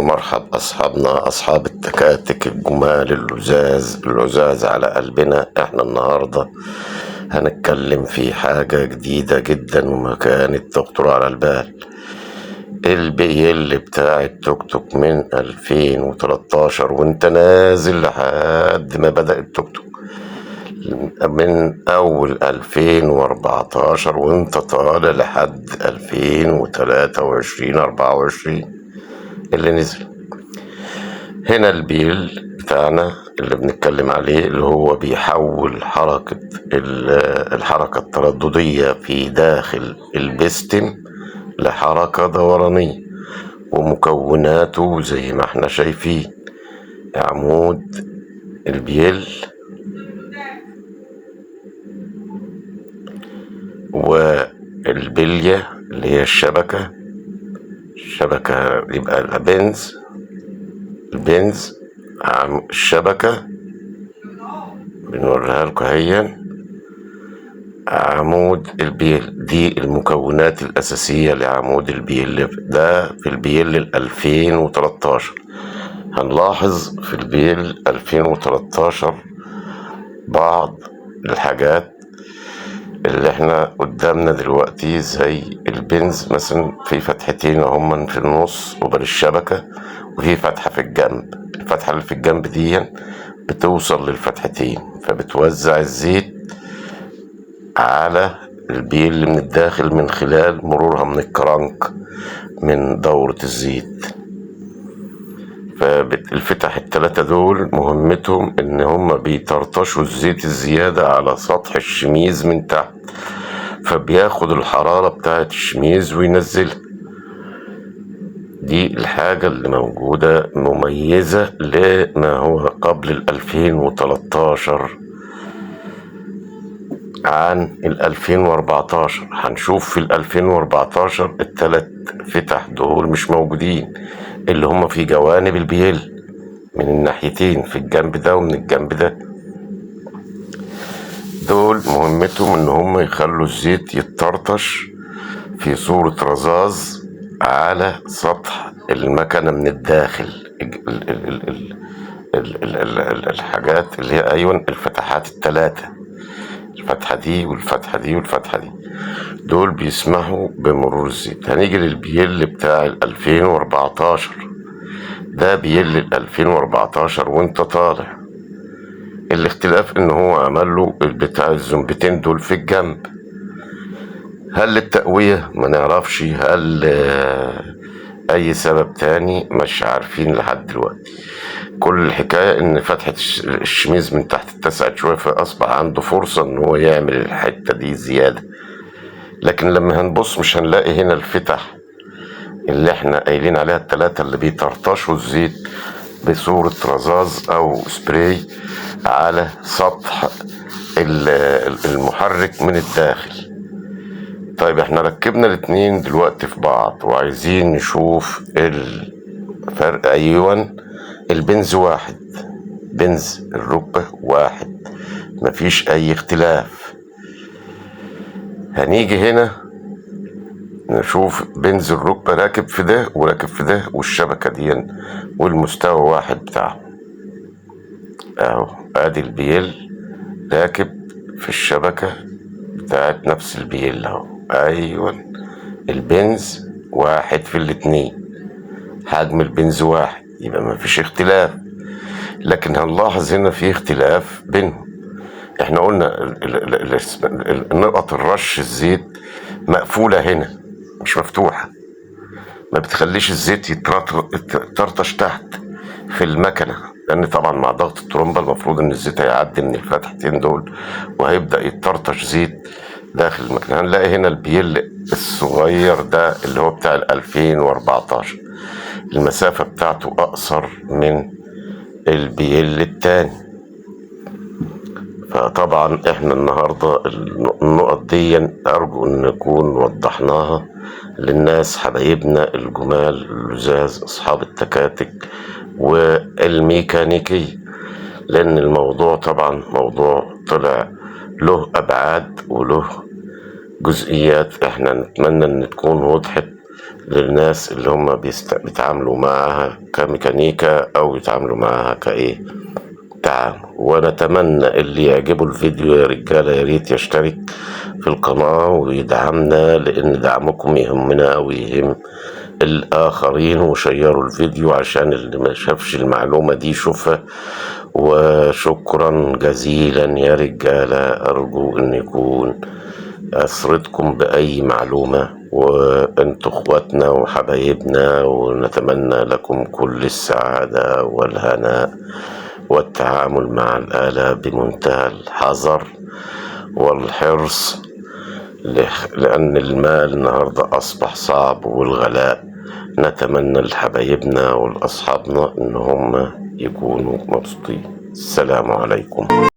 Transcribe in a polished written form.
ومرحب أصحابنا أصحاب التكاتك الجمال اللزاز على قلبنا. احنا النهاردة هنتكلم في حاجة جديدة جدا وما كانت تخطر على البال. البي بتاع التوك توك من 2013 وانت نازل لحد ما بدأ التوك توك من أول 2014 وانت طالع لحد 2023 24 اللي نزل. هنا البيل بتاعنا اللي بنتكلم عليه اللي هو بيحول الحركة الترددية في داخل البستم لحركة دورانية، ومكوناته زي ما احنا شايفين: عمود البيل والبلية اللي هي الشبكة يبقى البنز الشبكة بنوريها لكم اهي. عمود البيل دي المكونات الأساسية لعمود البيل ده في البيل 2013. هنلاحظ في البيل 2013 بعض الحاجات اللي احنا قدامنا دلوقتي، زي البنز مثلا في فتحتين هما في النص وبين الشبكة، وفي فتحة في الجنب. الفتحة اللي في الجنب دي بتوصل للفتحتين فبتوزع الزيت على البيل اللي من الداخل من خلال مرورها من الكرنك من دورة الزيت. فالفتح التلاتة دول مهمتهم ان هم بيطرطشوا الزيت الزيادة على سطح الشميز من تحت، فبياخد الحرارة بتاعت الشميز وينزلها. دي الحاجة اللي موجودة مميزة لما هو قبل 2013 عن 2014. هنشوف في 2014 التلات فتح دول مش موجودين، اللي هم في جوانب البيل من الناحيتين، في الجنب ده ومن الجنب ده. دول مهمتهم ان هم يخلوا الزيت يتطرطش في صورة رذاذ على سطح المكنة من الداخل. الحاجات اللي هي الفتحات التلاتة، الفتحة دي والفتحة دي والفتحة دي، دول بيسمحوا بمرور الزيت. هنيجي للبيل بتاع 2014. ده بيل 2014 وانت طالع. الاختلاف ان هو عمل له بتاع الزنبتين دول في الجنب. هل التقوية؟ ما نعرفش. هل اي سبب تاني؟ مش عارفين لحد دلوقتي. كل الحكاية ان فتحة الشميز من تحت اتسعت شوية، فاصبح عنده فرصة ان هو يعمل الحتة دي زيادة. لكن لما هنبص مش هنلاقي هنا الفتح اللي احنا قايلين عليها التلاتة اللي بيطرطشوا الزيت بصورة رذاذ او سبراي على سطح المحرك من الداخل. طيب احنا ركبنا الاتنين دلوقتي في بعض وعايزين نشوف الفرق. البنز واحد، بنز الركبة واحد، مفيش اي اختلاف. هنيجي هنا نشوف بنز الركبة راكب في ده وراكب في ده، والشبكة دي والمستوى واحد بتاعهم اهو. ادي البيل راكب في الشبكة بتاعت نفس البيل اهو. البنز واحد في الاتنين، حجم البنز واحد، يبقى مفيش اختلاف. لكن هنلاحظ هنا في اختلاف بينهم. احنا قلنا نقط الرش الزيت مقفولة، هنا مش مفتوحة، ما بتخليش الزيت يتطرطش تحت في المكنة، لان طبعا مع ضغط الترومبة المفروض ان الزيت هيعدي من الفتحتين دول وهيبدأ يتطرطش زيت داخل المكنة. هنلاقي هنا البيل الصغير ده اللي هو بتاع 2014 المسافة بتاعته اقصر من البيل التاني. فطبعا احنا النهاردة النقط دي ارجو ان نكون وضحناها للناس حبايبنا الجمال اللزاز اصحاب التكاتك والميكانيكية، لان الموضوع طبعا موضوع طلع له ابعاد وله جزئيات احنا نتمنى ان تكون وضحت للناس اللي هم بيتعاملوا معاها كميكانيكا أو يتعاملوا معاها كإيه تعامل. ونتمنى اللي يعجبه الفيديو يا رجالة يا ريت يشترك في القناة ويدعمنا، لأن دعمكم يهمنا ويهم الآخرين، وشيروا الفيديو عشان اللي ما شافش المعلومة دي يشوفها. وشكرا جزيلا يا رجالة، أرجو أن يكون أسردكم بأي معلومة، وأنتوا اخواتنا وحبايبنا، ونتمنى لكم كل السعادة والهناء والتعامل مع الآلة بمنتهى الحذر والحرص، لأن المال النهاردة أصبح صعب والغلاء. نتمنى لحبايبنا ولأصحابنا إن هم يكونوا مبسوطين. السلام عليكم.